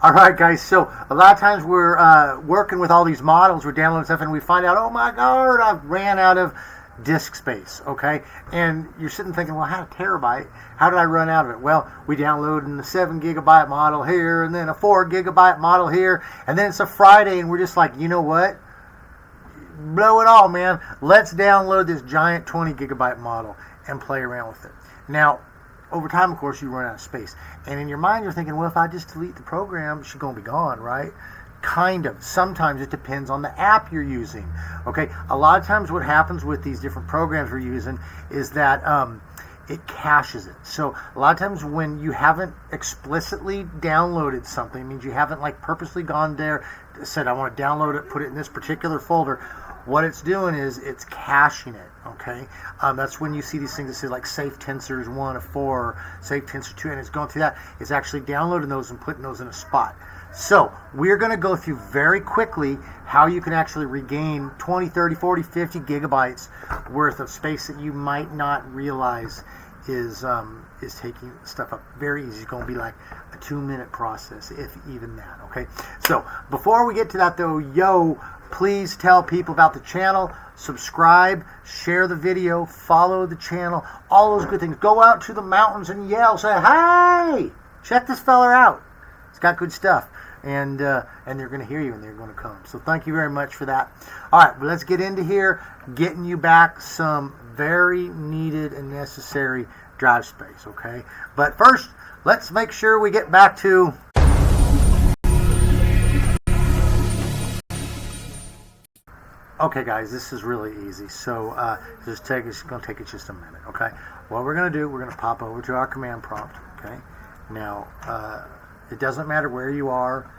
All right, guys. So a lot of times we're working with all these models, we're downloading stuff, and we find out, oh my God, I've ran out of disk space. Okay, and you're sitting thinking, well, how a terabyte? How did I run out of it? Well, we downloaded a 7 GB model here, and then a 4 GB model here, and then it's a Friday, and we're just like, you know what? Blow it all, man. Let's download this giant 20 GB model and play around with it. Now, over time, of course, you run out of space. And in your mind, you're thinking, well, if I just delete the program, she's going to be gone, right? Kind of. Sometimes it depends on the app you're using. Okay? A lot of times what happens with these different programs we're using is that it caches it. So a lot of times when you haven't explicitly downloaded something, it means you haven't like purposely gone there, said, I want to download it, put it in this particular folder. What it's doing is it's caching it, okay? That's when you see these things that say like Safe Tensors 1 of 4, or Safe Tensor 2, and it's going through that. It's actually downloading those and putting those in a spot. So we're going to go through very quickly how you can actually regain 20, 30, 40, 50 gigabytes worth of space that you might not realize is taking stuff up. Very easy. It's going to be like a 2-minute process, if even that, okay? So before we get to that though, please tell people about the channel, subscribe, share the video, follow the channel, all those good things. Go out to the mountains and yell, say, hey, check this fella out. It's got good stuff. And they're going to hear you and they're going to come. So thank you very much for that. All right, well, let's get into here, getting you back some very needed and necessary drive space, okay? But first, let's make sure we get back to... Okay, guys, this is really easy. So it's going to take us just a minute, okay? What we're going to do, we're going to pop over to our command prompt, okay? Now, it doesn't matter where you are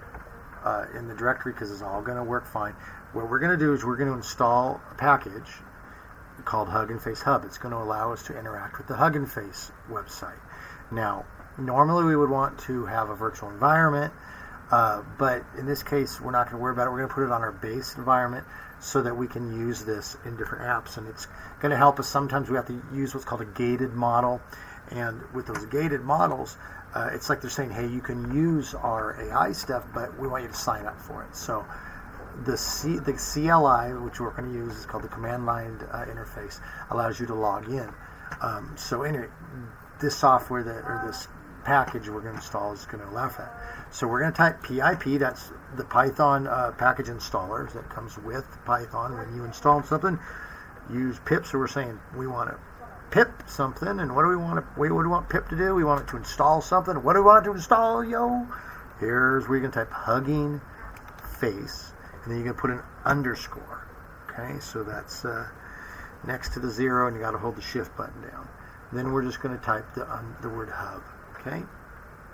in the directory because it's all going to work fine. What we're going to do is we're going to install a package called Hugging Face Hub. It's going to allow us to interact with the Hugging Face website. Now, normally we would want to have a virtual environment, but in this case, we're not going to worry about it. We're going to put it on our base environment so that we can use this in different apps, and it's going to help us. Sometimes we have to use what's called a gated model, and with those gated models, it's like they're saying, hey, you can use our AI stuff, but we want you to sign up for it. So the CLI, which we're going to use, is called the command line interface, allows you to log in. So anyway, this software or this package we're going to install is going to allow for that. So we're going to type PIP, that's the Python package installer that comes with Python. When you install something, use pip. So we're saying we want to pip something, and what do we want pip to do? We want it to install something. What do we want it to install, yo? Here's where you can type Hugging Face, and then you can put an underscore. Okay, so that's next to the 0, and you got to hold the shift button down. Then we're just going to type the word hub. Okay,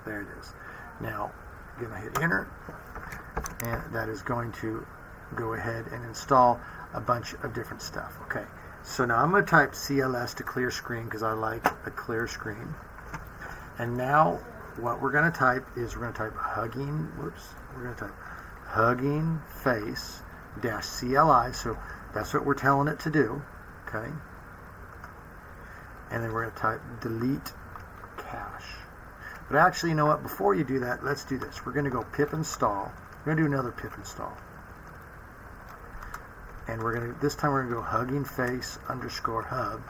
there it is. Now, you're going to hit enter, and that is going to go ahead and install a bunch of different stuff. Okay, so now I'm going to type CLS to clear screen because I like a clear screen. And now what we're going to type is we're going to type Hugging Face -CLI. So that's what we're telling it to do. Okay, and then we're going to type delete cache. But actually, you know what? Before you do that, let's do this. We're going to go pip install. We're going to do another pip install. And this time we're going to go Hugging Face _hub.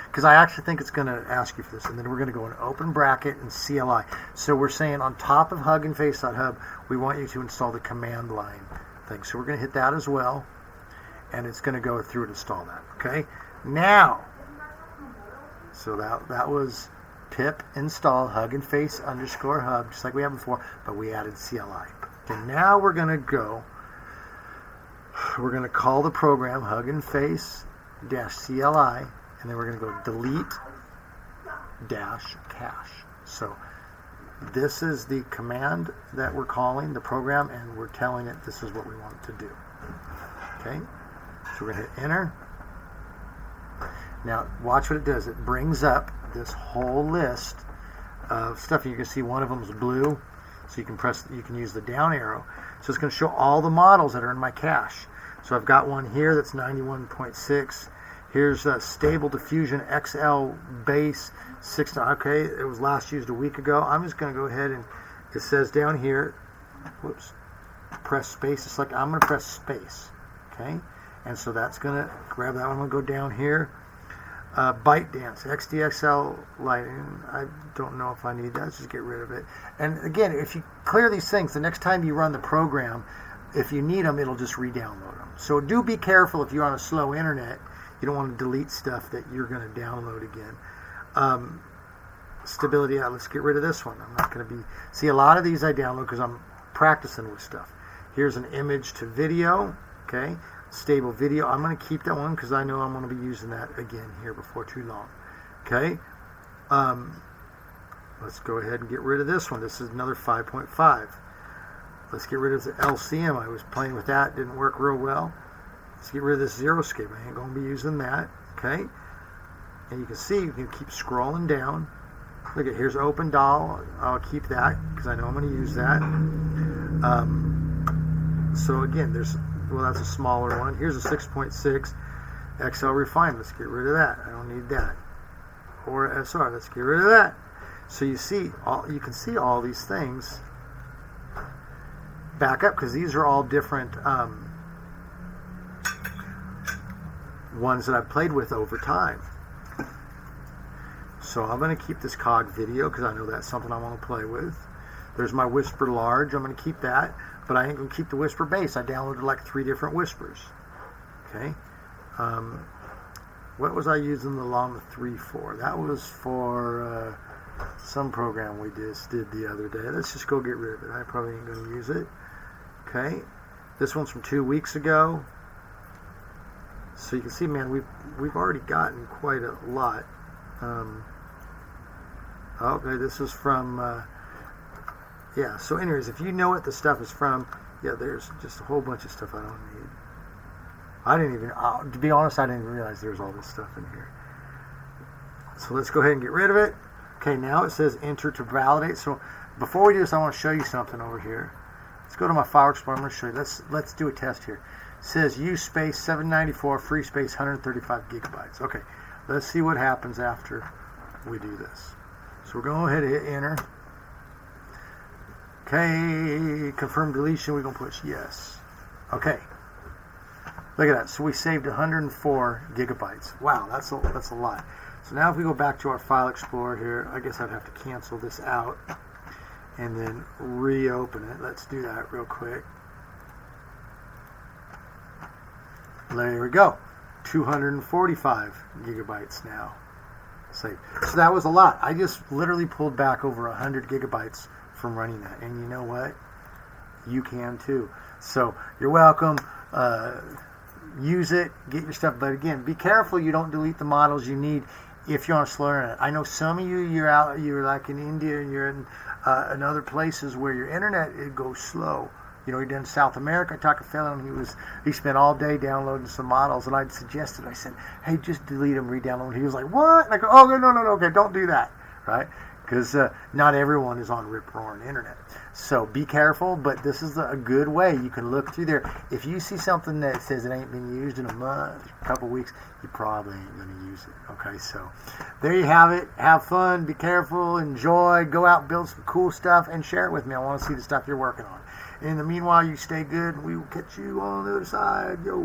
Because I actually think it's going to ask you for this. And then we're going to go in open bracket and CLI. So we're saying on top of Hugging Face.hub, we want you to install the command line thing. So we're going to hit that as well. And it's going to go through and install that. Okay? Now, so that was pip install Hugging Face _hub, just like we had before, but we added CLI. Okay, now we're going to call the program Hugging Face -CLI, and then we're going to go delete -cache. So this is the command that we're calling the program, and we're telling it this is what we want it to do. Okay, so we're going to hit enter. Now watch what it does. It brings up this whole list of stuff. You can see one of them is blue, so you can use the down arrow. So it's going to show all the models that are in my cache. So I've got one here that's 91.6. Here's a Stable Diffusion XL base 6. Okay, it was last used a week ago. I'm just going to go ahead and it says down here whoops, press space. It's like I'm going to press space, okay? And so that's going to grab that one. I'm going to go down here. ByteDance, XDXL Lighting. I don't know if I need that. Let's just get rid of it. And again, if you clear these things, the next time you run the program, if you need them, it'll just re-download them. So do be careful if you're on a slow internet. You don't want to delete stuff that you're going to download again. Stability out. Let's get rid of this one. I'm not going to be... See, a lot of these I download because I'm practicing with stuff. Here's an image to video. Okay. Stable video. I'm going to keep that one because I know I'm going to be using that again here before too long. Okay. Let's go ahead and get rid of this one. This is another 5.5. Let's get rid of the LCM. I was playing with that. Didn't work real well. Let's get rid of this Xeroscape. I ain't going to be using that. Okay. And you can see, you can keep scrolling down. Look at, here's OpenDAL. I'll keep that because I know I'm going to use that. So again, there's, well, that's a smaller one. Here's a 6.6 XL Refine. Let's get rid of that. I don't need that. Or SR. Let's get rid of that. So you see, you can see all these things back up because these are all different ones that I've played with over time. So I'm going to keep this COG video because I know that's something I want to play with. There's my Whisper Large. I'm going to keep that, but I ain't going to keep the Whisper Bass. I downloaded like 3 different Whispers. Okay. What was I using the Llama 3 for? That was for some program we just did the other day. Let's just go get rid of it. I probably ain't going to use it. Okay. This one's from 2 weeks ago. So you can see, man, we've already gotten quite a lot. Okay, this is from, yeah, so anyways, if you know what the stuff is from, yeah, there's just a whole bunch of stuff I don't need. I didn't even, to be honest, I didn't even realize there's all this stuff in here. So let's go ahead and get rid of it. Okay, now it says enter to validate. So before we do this, I want to show you something over here. Let's go to my File Explorer. I'm going to show you. Let's do a test here. It says use space 794, free space 135 gigabytes. Okay, let's see what happens after we do this. So we're going to go ahead and hit enter. Okay, confirm deletion. We're going to push yes. Okay, look at that. So we saved 104 gigabytes. Wow, that's a lot. So now if we go back to our File Explorer here, I guess I'd have to cancel this out and then reopen it. Let's do that real quick. There we go. 245 gigabytes now. So that was a lot. I just literally pulled back over 100 gigabytes from running that. And you know what? You can too. So you're welcome. Use it. Get your stuff. But again, be careful you don't delete the models you need if you're on a slow internet. I know some of you, you're like in India and you're in other places where your internet, it goes slow. You know, he did in South America. I talked to a fellow and he spent all day downloading some models, and I'd suggested, I said, hey, just delete them, re-download them. He was like, what? And I go, oh, no, okay, don't do that, right? Because not everyone is on rip-roaring internet. So be careful, but this is a good way. You can look through there. If you see something that says it ain't been used in a month, a couple weeks, you probably ain't going to use it, okay? So there you have it. Have fun. Be careful. Enjoy. Go out and build some cool stuff and share it with me. I want to see the stuff you're working on. In the meanwhile, you stay good, and we will catch you on the other side. Yo.